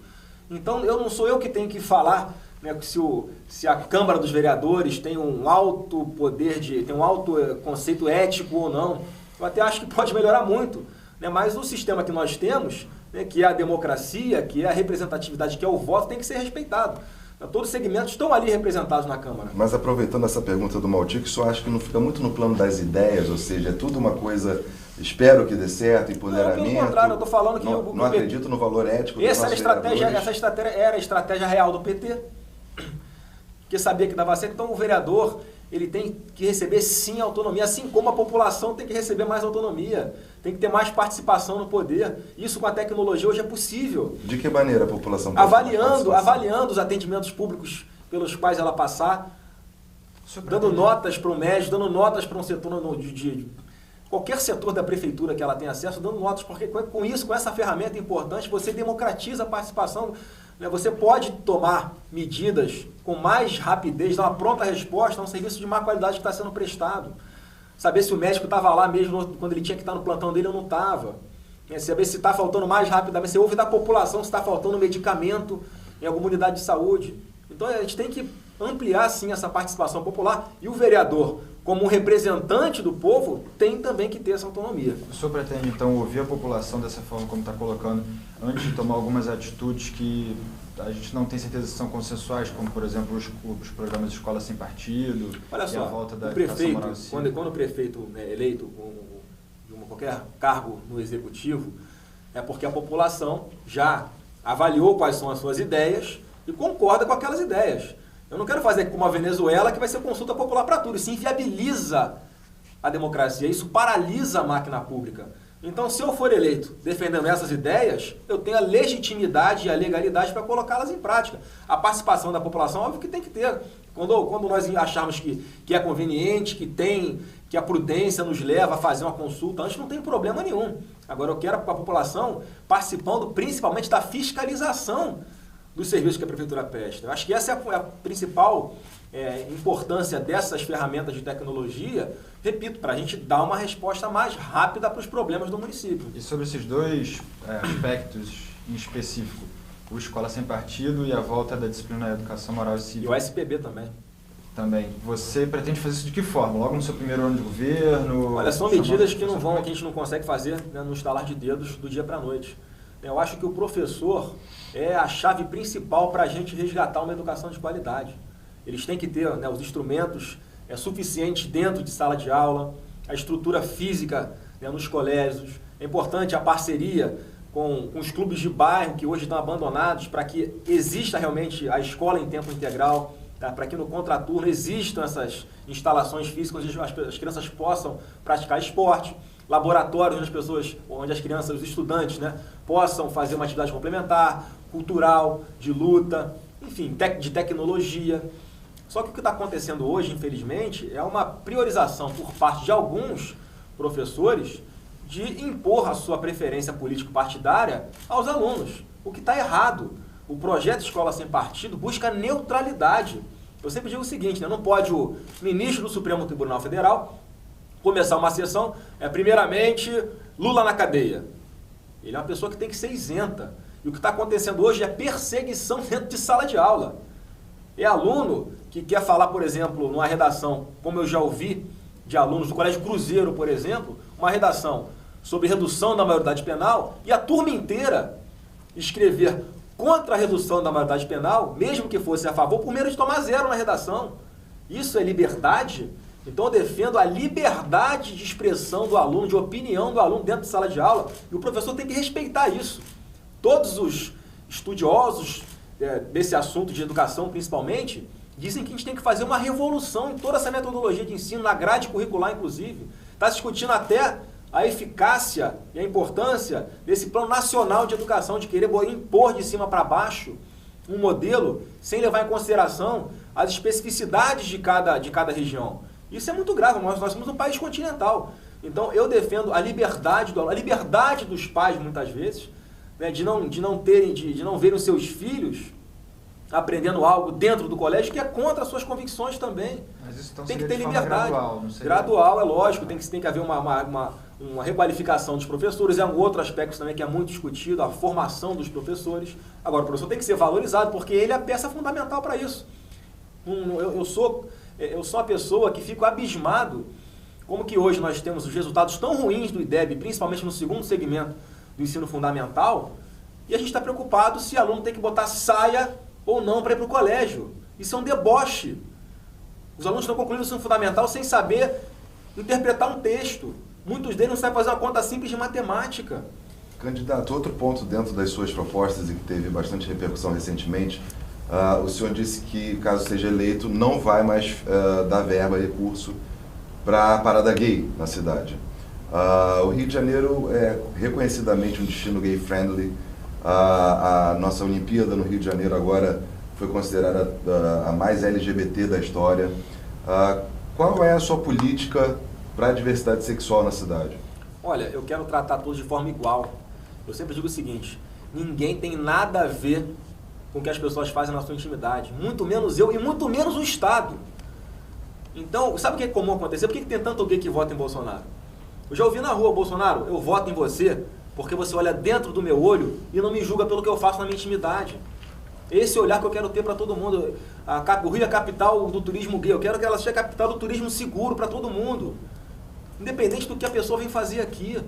Então, não sou eu que tenho que falar, né, se a Câmara dos Vereadores tem um alto poder, tem um alto conceito ético ou não. Eu até acho que pode melhorar muito, né, mas o sistema que nós temos, né, que é a democracia, que é a representatividade, que é o voto, tem que ser respeitado. Todos os segmentos estão ali representados na Câmara. Mas aproveitando essa pergunta do Maltico, isso eu acho que não fica muito no plano das ideias, ou seja, é tudo uma coisa, espero que dê certo, empoderamento. Pelo contrário, eu estou falando que... Não acredito no valor ético dos nossos vereadores. Essa estratégia era a estratégia real do PT, que sabia que dava certo. Então o vereador, ele tem que receber sim autonomia, assim como a população tem que receber mais autonomia, tem que ter mais participação no poder. Isso com a tecnologia hoje é possível. De que maneira a população pode avaliando os atendimentos públicos pelos quais ela passar, dando notas para o médico, dando notas para um setor de qualquer setor da prefeitura que ela tenha acesso, dando notas, porque com isso, com essa ferramenta importante, você democratiza a participação. Você pode tomar medidas com mais rapidez, dar uma pronta resposta a um serviço de má qualidade que está sendo prestado. Saber se o médico estava lá mesmo quando ele tinha que estar no plantão dele ou não estava. Saber se está faltando mais rapidamente. Você ouve da população se está faltando medicamento em alguma unidade de saúde. Então a gente tem que ampliar sim essa participação popular, e o vereador, como um representante do povo, tem também que ter essa autonomia. O senhor pretende, então, ouvir a população dessa forma como está colocando, antes de tomar algumas atitudes que a gente não tem certeza se são consensuais, como, por exemplo, os programas de escola sem partido? Olha só, a volta da o prefeito, quando o prefeito é eleito de qualquer cargo no executivo, é porque a população já avaliou quais são as suas ideias e concorda com aquelas ideias. Eu não quero fazer como a Venezuela, que vai ser consulta popular para tudo. Isso inviabiliza a democracia, isso paralisa a máquina pública. Então, se eu for eleito defendendo essas ideias, eu tenho a legitimidade e a legalidade para colocá-las em prática. A participação da população, óbvio que tem que ter. Quando nós acharmos que é conveniente, que a prudência nos leva a fazer uma consulta, antes não tem problema nenhum. Agora, eu quero a população participando principalmente da fiscalização dos serviços que a Prefeitura presta. Eu acho que essa é a principal importância dessas ferramentas de tecnologia, repito, para a gente dar uma resposta mais rápida para os problemas do município. E sobre esses dois aspectos em específico, o Escola Sem Partido e a volta da disciplina da educação moral e cívica. E o SPB também. Também. Você pretende fazer isso de que forma? Logo no seu primeiro ano de governo? Olha, são medidas que a gente não consegue fazer, né, no estalar de dedos do dia para a noite. Eu acho que o professor é a chave principal para a gente resgatar uma educação de qualidade. Eles têm que ter, né, os instrumentos suficientes dentro de sala de aula, a estrutura física, né, nos colégios. É importante a parceria com os clubes de bairro que hoje estão abandonados, para que exista realmente a escola em tempo integral, tá? Para que no contraturno existam essas instalações físicas onde as crianças possam praticar esporte, laboratórios onde as crianças, os estudantes, né, possam fazer uma atividade complementar, cultural, de luta, enfim, de tecnologia. Só que o que está acontecendo hoje, infelizmente, é uma priorização por parte de alguns professores de impor a sua preferência político-partidária aos alunos, o que está errado. O projeto Escola Sem Partido busca neutralidade. Eu sempre digo o seguinte, né? Não pode o ministro do Supremo Tribunal Federal começar uma sessão, primeiramente, Lula na cadeia. Ele é uma pessoa que tem que ser isenta. E o que está acontecendo hoje é perseguição dentro de sala de aula. É aluno que quer falar, por exemplo, numa redação, como eu já ouvi de alunos do Colégio Cruzeiro, por exemplo, uma redação sobre redução da maioridade penal, e a turma inteira escrever contra a redução da maioridade penal, mesmo que fosse a favor, por medo de tomar 0 na redação. Isso é liberdade? Então eu defendo a liberdade de expressão do aluno, de opinião do aluno dentro de sala de aula, e o professor tem que respeitar isso. Todos os estudiosos desse assunto de educação, principalmente, dizem que a gente tem que fazer uma revolução em toda essa metodologia de ensino, na grade curricular, inclusive. Está se discutindo até a eficácia e a importância desse plano nacional de educação, de querer impor de cima para baixo um modelo sem levar em consideração as especificidades de cada região. Isso é muito grave, nós somos um país continental. Então eu defendo a liberdade do aluno, a liberdade dos pais, muitas vezes, né, de não verem os seus filhos aprendendo algo dentro do colégio que é contra as suas convicções também. Mas isso então tem que ter de forma liberdade. Gradual, não seria? Gradual, é lógico, tem que haver uma requalificação dos professores, é um outro aspecto também que é muito discutido, a formação dos professores. Agora, o professor tem que ser valorizado, porque ele é a peça fundamental para isso. Eu sou uma pessoa que fico abismado como que hoje nós temos os resultados tão ruins do IDEB, principalmente no segundo segmento do ensino fundamental, e a gente está preocupado se o aluno tem que botar saia ou não para ir para o colégio. Isso é um deboche. Os alunos estão concluindo o ensino fundamental sem saber interpretar um texto. Muitos deles não sabem fazer uma conta simples de matemática. Candidato, outro ponto dentro das suas propostas e que teve bastante repercussão recentemente, o senhor disse que, caso seja eleito, não vai mais dar verba, recurso para a parada gay na cidade. O Rio de Janeiro é reconhecidamente um destino gay-friendly. A nossa Olimpíada no Rio de Janeiro agora foi considerada a mais LGBT da história. Qual é a sua política para a diversidade sexual na cidade? Olha, eu quero tratar todos de forma igual. Eu sempre digo o seguinte, ninguém tem nada a ver com o que as pessoas fazem na sua intimidade. Muito menos eu e muito menos o Estado. Então, sabe o que é comum acontecer? Por que tem tanto gay que vota em Bolsonaro? Eu já ouvi na rua, Bolsonaro, eu voto em você porque você olha dentro do meu olho e não me julga pelo que eu faço na minha intimidade. Esse olhar que eu quero ter para todo mundo. O Rio é a capital do turismo gay. Eu quero que ela seja a capital do turismo seguro para todo mundo. Independente do que a pessoa vem fazer aqui.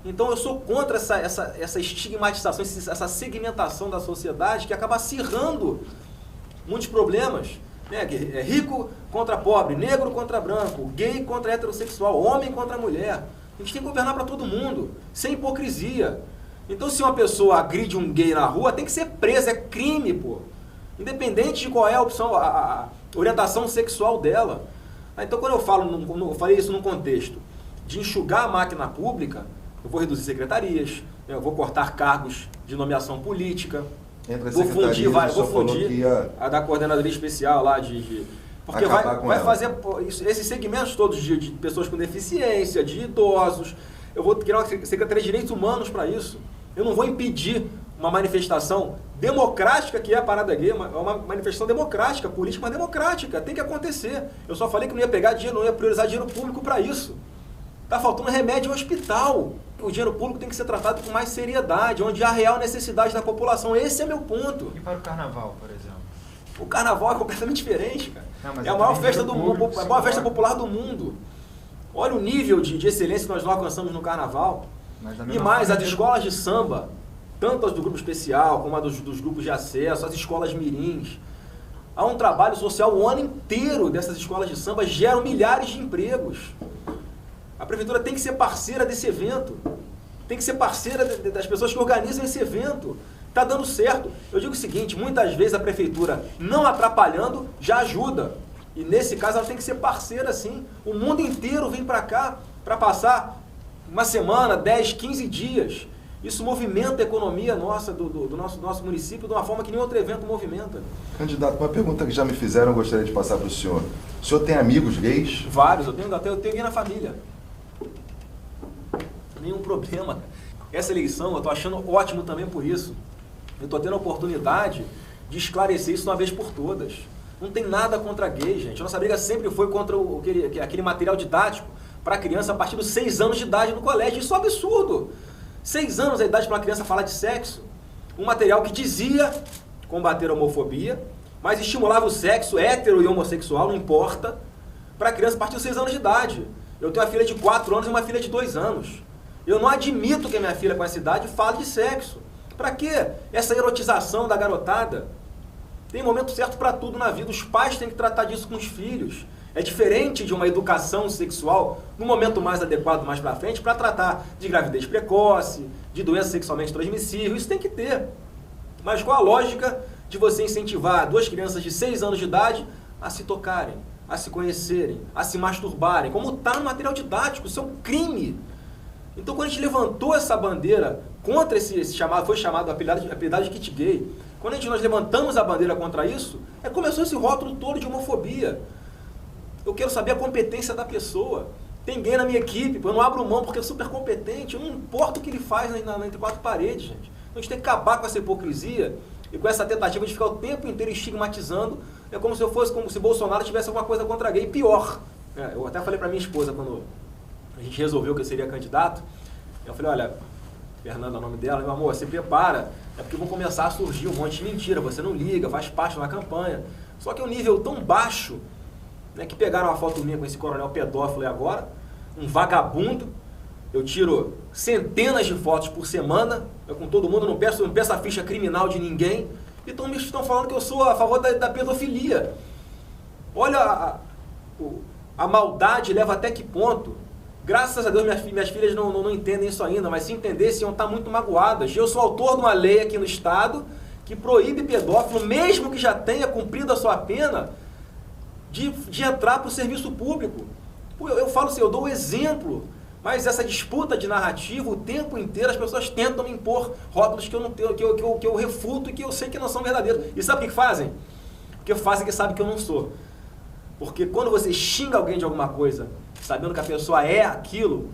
Então eu sou contra essa estigmatização, essa segmentação da sociedade que acaba acirrando muitos problemas. Né? É rico contra pobre, negro contra branco, gay contra heterossexual, homem contra mulher. A gente tem que governar para todo mundo, sem hipocrisia. Então se uma pessoa agride um gay na rua, tem que ser presa, é crime, pô. Independente de qual é a opção, a orientação sexual dela. Então quando eu falei isso num contexto de enxugar a máquina pública, eu vou reduzir secretarias, eu vou cortar cargos de nomeação política, vou fundir a da coordenadoria especial lá porque vai fazer esses segmentos todos de pessoas com deficiência, de idosos. Eu vou criar uma Secretaria de Direitos Humanos para isso. Eu não vou impedir uma manifestação democrática, que é a parada gay, é uma manifestação democrática, política, mas democrática, tem que acontecer. Eu só falei que não ia pegar dinheiro, não ia priorizar dinheiro público para isso. Está faltando remédio no hospital. O dinheiro público tem que ser tratado com mais seriedade, onde há real necessidade da população. Esse é meu ponto. E para o carnaval, por exemplo? O carnaval é completamente diferente, cara. Não, é a maior festa do mundo, a maior festa popular do mundo. Olha o nível de excelência que nós alcançamos no carnaval. E mais, as escolas de samba, tanto as do grupo especial, como as dos grupos de acesso, as escolas mirins. Há um trabalho social o ano inteiro dessas escolas de samba, geram milhares de empregos. A prefeitura tem que ser parceira desse evento. Tem que ser parceira das pessoas que organizam esse evento. Está dando certo. Eu digo o seguinte, muitas vezes a prefeitura não atrapalhando já ajuda. E nesse caso ela tem que ser parceira sim. O mundo inteiro vem para cá para passar uma semana, 10, 15 dias. Isso movimenta a economia nossa, do nosso município de uma forma que nenhum outro evento movimenta. Candidato, uma pergunta que já me fizeram, eu gostaria de passar para o senhor. O senhor tem amigos gays? Vários, eu tenho gay na família. Nenhum problema. Essa eleição eu estou achando ótimo também por isso. Eu estou tendo a oportunidade de esclarecer isso de uma vez por todas. Não tem nada contra gay, gente. A nossa briga sempre foi contra aquele material didático para criança a partir dos 6 anos de idade no colégio. Isso é um absurdo. 6 anos é a idade para uma criança falar de sexo. Um material que dizia combater a homofobia, mas estimulava o sexo hétero e homossexual, não importa, para criança a partir dos 6 anos de idade. Eu tenho uma filha de 4 anos e uma filha de 2 anos. Eu não admito que a minha filha com essa idade fale de sexo. Para quê? Essa erotização da garotada. Tem momento certo para tudo na vida. Os pais têm que tratar disso com os filhos. É diferente de uma educação sexual no momento mais adequado, mais para frente, para tratar de gravidez precoce, de doença sexualmente transmissível. Isso tem que ter. Mas qual a lógica de você incentivar 2 crianças de 6 anos de idade a se tocarem, a se conhecerem, a se masturbarem, como está no material didático? Isso é um crime. Então, quando a gente levantou essa bandeira contra esse chamado, foi chamado apelidado de kit gay, quando nós levantamos a bandeira contra isso, começou esse rótulo todo de homofobia. Eu quero saber a competência da pessoa. Tem gay na minha equipe, eu não abro mão porque é super competente, eu não importa o que ele faz entre 4 paredes, gente. Então, a gente tem que acabar com essa hipocrisia e com essa tentativa de ficar o tempo inteiro estigmatizando. É como se Bolsonaro tivesse alguma coisa contra gay. Pior. Eu até falei para minha esposa quando a gente resolveu que eu seria candidato. Eu falei, olha, Fernanda é o nome dela, meu amor, se prepara, é porque vão começar a surgir um monte de mentira, você não liga, faz parte da campanha. Só que é um nível tão baixo, né, que pegaram uma foto minha com esse coronel pedófilo aí agora, um vagabundo. Eu tiro centenas de fotos por semana, eu com todo mundo, não peço a ficha criminal de ninguém, e estão falando que eu sou a favor da pedofilia. Olha, a maldade leva até que ponto. Graças a Deus minhas filhas não entendem isso ainda, mas se entendessem iam estar muito magoadas. Eu sou autor de uma lei aqui no Estado que proíbe pedófilo, mesmo que já tenha cumprido a sua pena, de entrar para o serviço público. Eu falo assim, eu dou o exemplo, mas essa disputa de narrativa, o tempo inteiro as pessoas tentam me impor rótulos que eu não tenho, que eu refuto e que eu sei que não são verdadeiros. E sabe o que fazem? Porque fazem que sabem que eu não sou. Porque quando você xinga alguém de alguma coisa, sabendo que a pessoa é aquilo,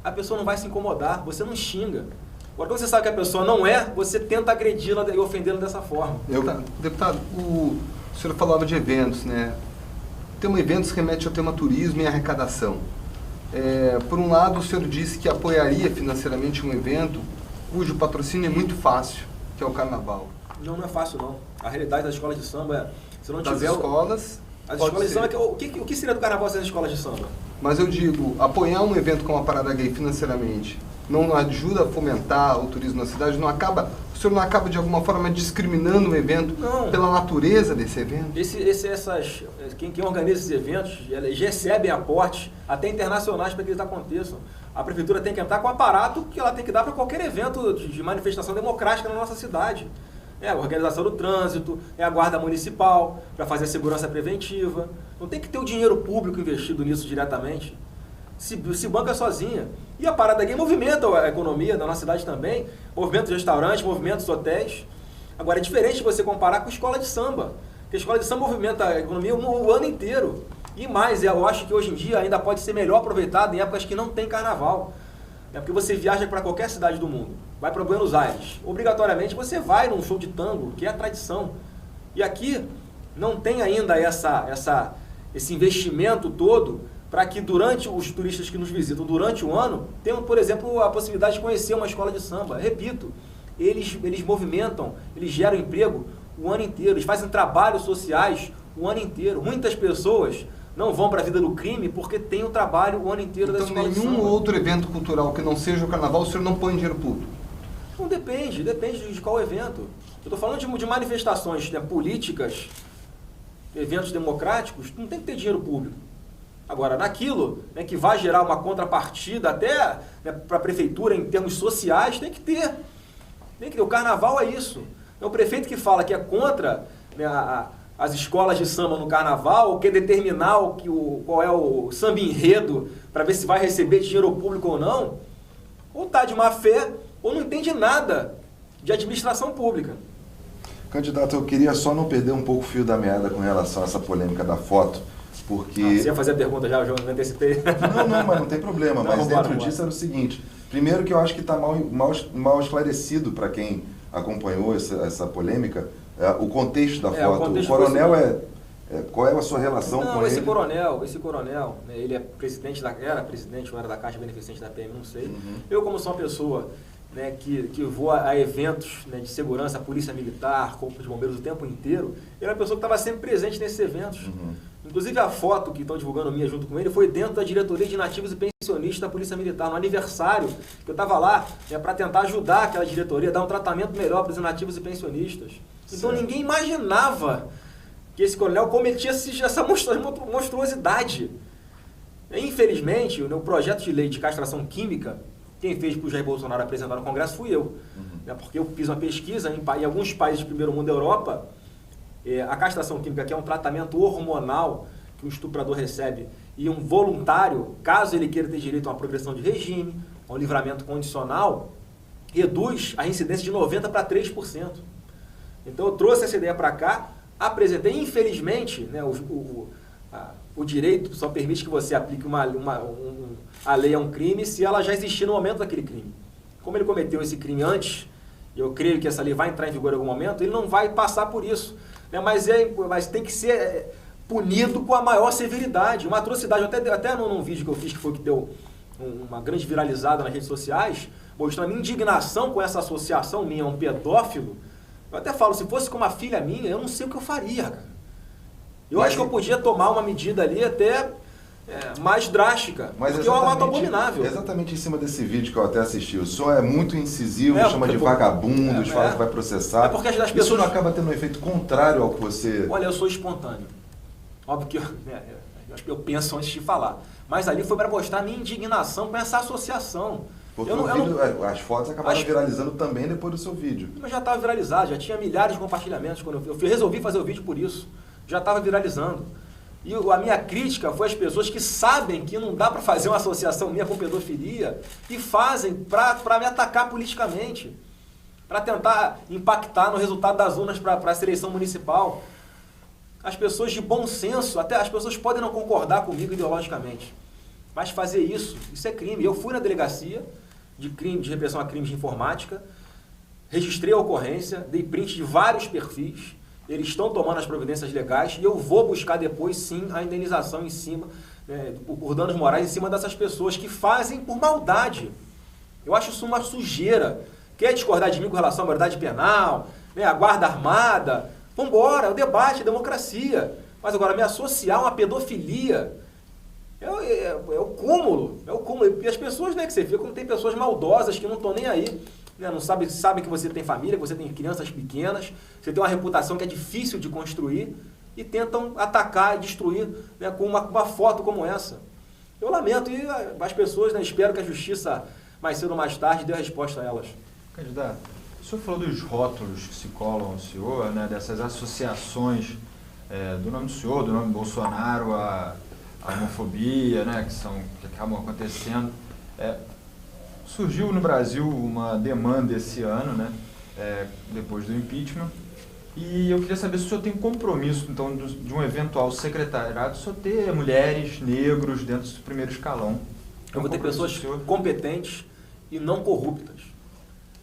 a pessoa não vai se incomodar, você não xinga. Agora, quando você sabe que a pessoa não é, você tenta agredi-la e ofendê-la dessa forma. Deputado, o senhor falava de eventos, né? Tema eventos remete ao tema turismo e arrecadação. Por um lado, o senhor disse que apoiaria financeiramente um evento cujo patrocínio é muito fácil, que é o Carnaval. Não é fácil, não. A realidade das escolas de samba é... Se não das tiver escolas... As escolas de samba, o que seria do Carnaval sem as escolas de samba? Mas eu digo, apoiar um evento como a Parada Gay financeiramente não ajuda a fomentar o turismo na cidade? O senhor não acaba de alguma forma discriminando o evento pela natureza desse evento? Quem organiza esses eventos, eles recebem aportes até internacionais para que eles aconteçam. A prefeitura tem que entrar com o aparato que ela tem que dar para qualquer evento de manifestação democrática na nossa cidade. A organização do trânsito, a guarda municipal, para fazer a segurança preventiva. Não tem que ter o dinheiro público investido nisso diretamente. Se banca sozinha. E a Parada Gay movimenta a economia da nossa cidade também, movimenta os restaurantes, movimenta os hotéis. Agora, é diferente você comparar com a escola de samba, porque a escola de samba movimenta a economia o ano inteiro. E mais, eu acho que hoje em dia ainda pode ser melhor aproveitado em épocas que não tem carnaval. Porque você viaja para qualquer cidade do mundo, vai para Buenos Aires, obrigatoriamente você vai num show de tango, que é a tradição. E aqui não tem ainda esse investimento todo para que durante os turistas que nos visitam durante o ano, tenham, por exemplo, a possibilidade de conhecer uma escola de samba. Repito, eles movimentam, eles geram emprego o ano inteiro, eles fazem trabalhos sociais o ano inteiro. Muitas pessoas não vão para a vida do crime porque tem o trabalho o ano inteiro da escola de samba. Nenhum outro evento cultural que não seja o carnaval, o senhor não põe dinheiro público? Não, depende de qual evento. Eu estou falando de manifestações, né, políticas, eventos democráticos, não tem que ter dinheiro público. Agora, naquilo, né, que vai gerar uma contrapartida até, né, para a prefeitura em termos sociais, tem que ter. O carnaval é isso. É o prefeito que fala que é contra, né, as escolas de samba no carnaval, ou quer determinar qual é o samba enredo para ver se vai receber dinheiro público ou não, ou está de má fé, ou não entende nada de administração pública. Candidato, eu queria só não perder um pouco o fio da meada com relação a essa polêmica da foto, porque... Você ia fazer a pergunta já, eu antecipei. Não, mas não tem problema. Mas dentro disso era o seguinte, primeiro que eu acho que está mal esclarecido para quem acompanhou essa polêmica, o contexto da foto. O contexto o coronel qual é a sua relação com ele? Esse coronel, né, ele era presidente ou era da Caixa Beneficente da PM, não sei. Eu, como sou uma pessoa, né, que vou a eventos, né, de segurança, Polícia Militar, Corpo de Bombeiros o tempo inteiro, ele era uma pessoa que estava sempre presente nesses eventos. Inclusive a foto que estão divulgando minha junto com ele foi dentro da diretoria de nativos e pensionistas da Polícia Militar, no aniversário, que eu estava lá, né, para tentar ajudar aquela diretoria, dar um tratamento melhor para os nativos e pensionistas. Então ninguém imaginava que esse coronel cometia essa monstruosidade. Infelizmente, o projeto de lei de castração química, quem fez para o Jair Bolsonaro apresentar no Congresso fui eu. Né, porque eu fiz uma pesquisa em alguns países de primeiro mundo da Europa, a castração química, que é um tratamento hormonal que o estuprador recebe, e um voluntário, caso ele queira ter direito a uma progressão de regime, a um livramento condicional, reduz a incidência de 90% para 3%. Então eu trouxe essa ideia para cá, apresentei, infelizmente, né, o direito só permite que você aplique a lei a um crime se ela já existir no momento daquele crime. Como ele cometeu esse crime antes, e eu creio que essa lei vai entrar em vigor em algum momento, ele não vai passar por isso. Né, mas tem que ser punido com a maior severidade. Uma atrocidade, até num vídeo que eu fiz, que deu uma grande viralizada nas redes sociais, mostrando a minha indignação com essa associação minha a um pedófilo. Eu até falo, se fosse com uma filha minha, eu não sei o que eu faria, cara. Eu acho que eu podia tomar uma medida ali até mais drástica, porque é um ato abominável. Exatamente em cima desse vídeo que eu até assisti. O senhor é muito incisivo, chama de vagabundos, fala que vai processar. Porque as pessoas... Isso não acaba tendo um efeito contrário ao que você... Olha, eu sou espontâneo. Óbvio que eu penso antes de falar. Mas ali foi para mostrar a minha indignação com essa associação. Porque as fotos acabaram viralizando também depois do seu vídeo. Mas já estava viralizado, já tinha milhares de compartilhamentos. Quando eu resolvi fazer o vídeo por isso. Já estava viralizando. E a minha crítica foi as pessoas que sabem que não dá para fazer uma associação minha com pedofilia e fazem para me atacar politicamente, para tentar impactar no resultado das urnas para a eleição municipal. As pessoas de bom senso, até as pessoas podem não concordar comigo ideologicamente, mas fazer isso é crime. Eu fui na delegacia de repressão a crimes de informática, registrei a ocorrência, dei print de vários perfis. Eles estão tomando as providências legais e eu vou buscar depois, sim, a indenização em cima, por danos morais em cima dessas pessoas que fazem por maldade. Eu acho isso uma sujeira. Quer discordar de mim com relação à maioridade penal, a guarda armada? Vambora, é o debate, a democracia. Mas agora, me associar a uma pedofilia é o cúmulo. É o cúmulo. E as pessoas, que você vê como tem pessoas maldosas que não estão nem aí. Não sabem que você tem família, que você tem crianças pequenas, você tem uma reputação que é difícil de construir e tentam atacar e destruir, com uma foto como essa. Eu lamento e as pessoas, espero que a justiça, mais cedo ou mais tarde, dê a resposta a elas. Candidato, o senhor falou dos rótulos que se colam ao senhor, dessas associações do nome do senhor, do nome do Bolsonaro, a homofobia, que acabam acontecendo. Surgiu no Brasil uma demanda esse ano, depois do impeachment, e eu queria saber se o senhor tem compromisso, então, de um eventual secretariado, só ter mulheres, negros dentro do primeiro escalão. Eu vou ter pessoas competentes e não corruptas.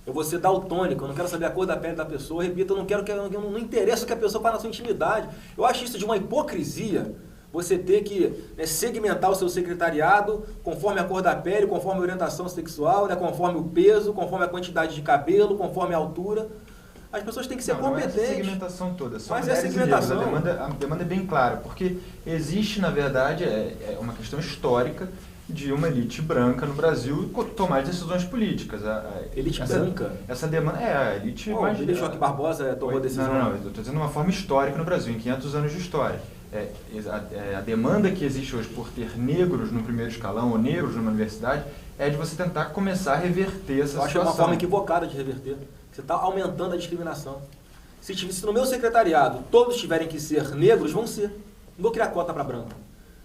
Eu vou ser daltônico, eu não quero saber a cor da pele da pessoa, repito, não interessa o que a pessoa faz na sua intimidade. Eu acho isso de uma hipocrisia. Você ter que segmentar o seu secretariado conforme a cor da pele, conforme a orientação sexual, conforme o peso, conforme a quantidade de cabelo, conforme a altura. As pessoas têm que ser competentes. Não é essa segmentação toda, só mas é segmentação. A demanda é bem clara, porque existe, na verdade, uma questão histórica de uma elite branca no Brasil tomar decisões políticas. Elite branca? Essa demanda a elite... Ele Joaquim Barbosa tomou decisão. Não, eu estou dizendo uma forma histórica no Brasil, em 500 anos de história. A demanda que existe hoje por ter negros no primeiro escalão ou negros numa universidade é de você tentar começar a reverter essa situação. Eu acho que é uma forma equivocada de reverter. Você está aumentando a discriminação. Se no meu secretariado todos tiverem que ser negros, vão ser. Não vou criar cota para branco.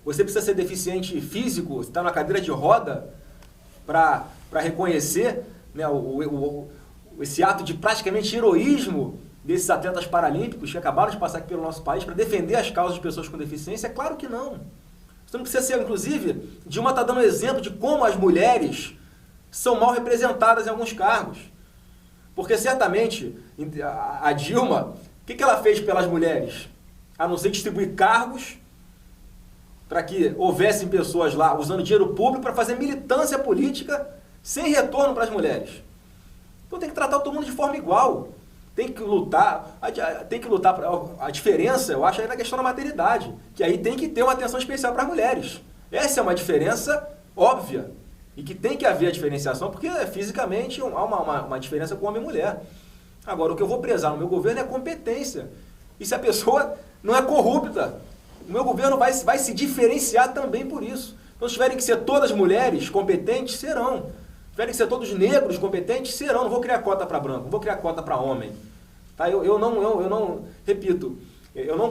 Você precisa ser deficiente físico, está na cadeira de roda, para reconhecer esse ato de praticamente heroísmo desses atletas paralímpicos que acabaram de passar aqui pelo nosso país para defender as causas de pessoas com deficiência? É claro que não. Você não precisa ser, inclusive, Dilma está dando exemplo de como as mulheres são mal representadas em alguns cargos. Porque certamente a Dilma, o que ela fez pelas mulheres? A não ser distribuir cargos para que houvessem pessoas lá usando dinheiro público para fazer militância política sem retorno para as mulheres. Então tem que tratar todo mundo de forma igual. Tem que lutar a diferença, eu acho, aí na questão da maternidade, que aí tem que ter uma atenção especial para as mulheres. Essa é uma diferença óbvia e que tem que haver a diferenciação, porque fisicamente há uma diferença com homem e mulher. Agora, o que eu vou prezar no meu governo é a competência. E se a pessoa não é corrupta, o meu governo vai se diferenciar também por isso. Então, se tiverem que ser todas mulheres competentes, serão. Se tiverem que ser todos negros competentes, serão. Não vou criar cota para branco, não vou criar cota para homem. Tá? Eu não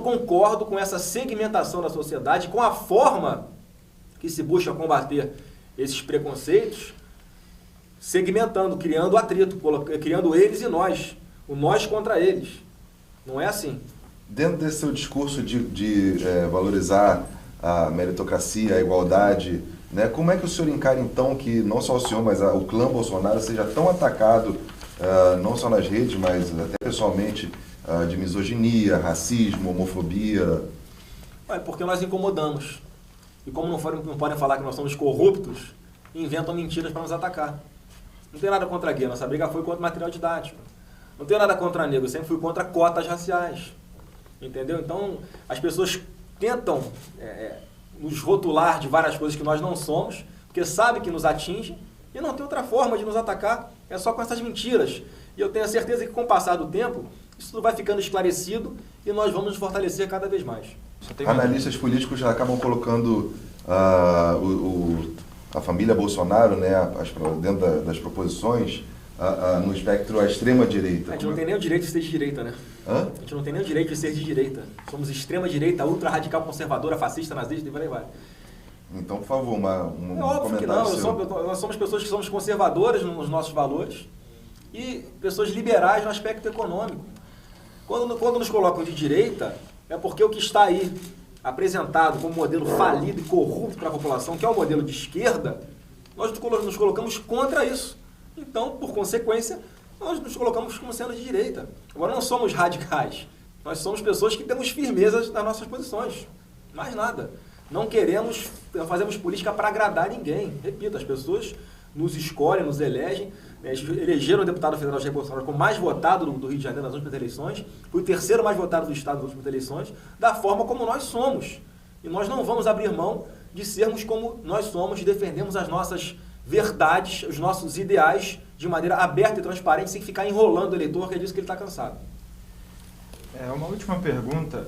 concordo com essa segmentação da sociedade, com a forma que se busca combater esses preconceitos, segmentando, criando atrito, criando eles e nós, o nós contra eles. Não é assim. Dentro desse seu discurso de valorizar a meritocracia, a igualdade, né, como é que o senhor encara então que não só o senhor, mas o clã Bolsonaro seja tão atacado, não só nas redes, mas até pessoalmente, de misoginia, racismo, homofobia? Porque nós incomodamos. E como não podem falar que nós somos corruptos, inventam mentiras para nos atacar. Não tem nada contra gay, nossa briga foi contra o material didático. Não tem nada contra negro, eu sempre fui contra cotas raciais. Entendeu? Então, as pessoas tentam nos rotular de várias coisas que nós não somos, porque sabem que nos atingem, e não tem outra forma de nos atacar, é só com essas mentiras. E eu tenho a certeza que com o passar do tempo, isso tudo vai ficando esclarecido e nós vamos nos fortalecer cada vez mais. Analistas políticos já acabam colocando a família Bolsonaro, né, dentro das proposições, no espectro à extrema-direita. A gente não tem nem o direito de ser de direita, né? Hã? A gente não tem nem o direito de ser de direita. Somos extrema-direita, ultra-radical, conservadora, fascista, nazista e por aí vai. Então, por favor, um óbvio que comentário não. Nós somos pessoas que somos conservadoras nos nossos valores e pessoas liberais no aspecto econômico. Quando nos colocam de direita, é porque o que está aí apresentado como modelo falido e corrupto para a população, que é o modelo de esquerda, nós nos colocamos contra isso. Então, por consequência, nós nos colocamos como sendo de direita. Agora, não somos radicais. Nós somos pessoas que temos firmeza nas nossas posições. Mais nada. Não fazemos política para agradar ninguém. Repito, as pessoas nos escolhem, nos elegem. Elegeram o deputado federal Jair Bolsonaro como mais votado do Rio de Janeiro nas últimas eleições. Foi o terceiro mais votado do Estado nas últimas eleições, da forma como nós somos. E nós não vamos abrir mão de sermos como nós somos, de defendermos as nossas verdades, os nossos ideais de maneira aberta e transparente, sem ficar enrolando o eleitor, que é disso que ele está cansado. Uma última pergunta.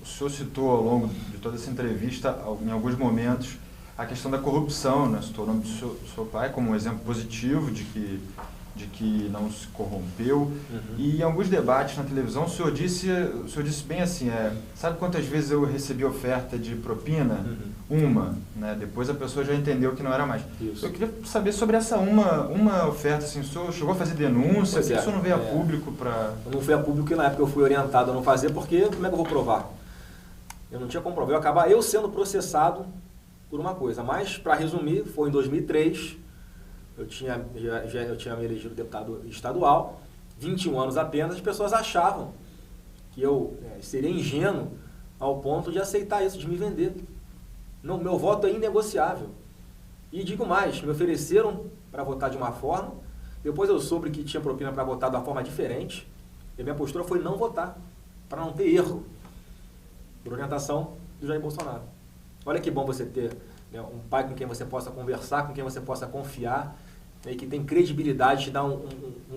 O senhor citou ao longo de toda essa entrevista, em alguns momentos, a questão da corrupção, né? Citou o nome do seu pai como um exemplo positivo de que não se corrompeu. Uhum. E em alguns debates na televisão, o senhor disse bem assim, sabe quantas vezes eu recebi oferta de propina? Uhum. Uma, né? Depois a pessoa já entendeu que não era mais. Isso. Eu queria saber sobre essa uma oferta, assim, o senhor chegou a fazer denúncia? Por que o senhor não veio a público para... Eu não fui a público e na época eu fui orientado a não fazer, porque como é que eu vou provar? Eu não tinha como provar, eu acabar sendo processado por uma coisa. Mas, para resumir, foi em 2003... Eu tinha me elegido deputado estadual, 21 anos apenas, as pessoas achavam que eu seria ingênuo ao ponto de aceitar isso, de me vender. Não, meu voto é inegociável. E digo mais, me ofereceram para votar de uma forma, depois eu soube que tinha propina para votar de uma forma diferente, e a minha postura foi não votar, para não ter erro, por orientação do Jair Bolsonaro. Olha que bom você ter, né, um pai com quem você possa conversar, com quem você possa confiar, e que tem credibilidade, te dá um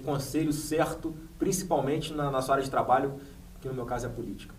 conselho certo, principalmente na sua área de trabalho, que no meu caso é a política.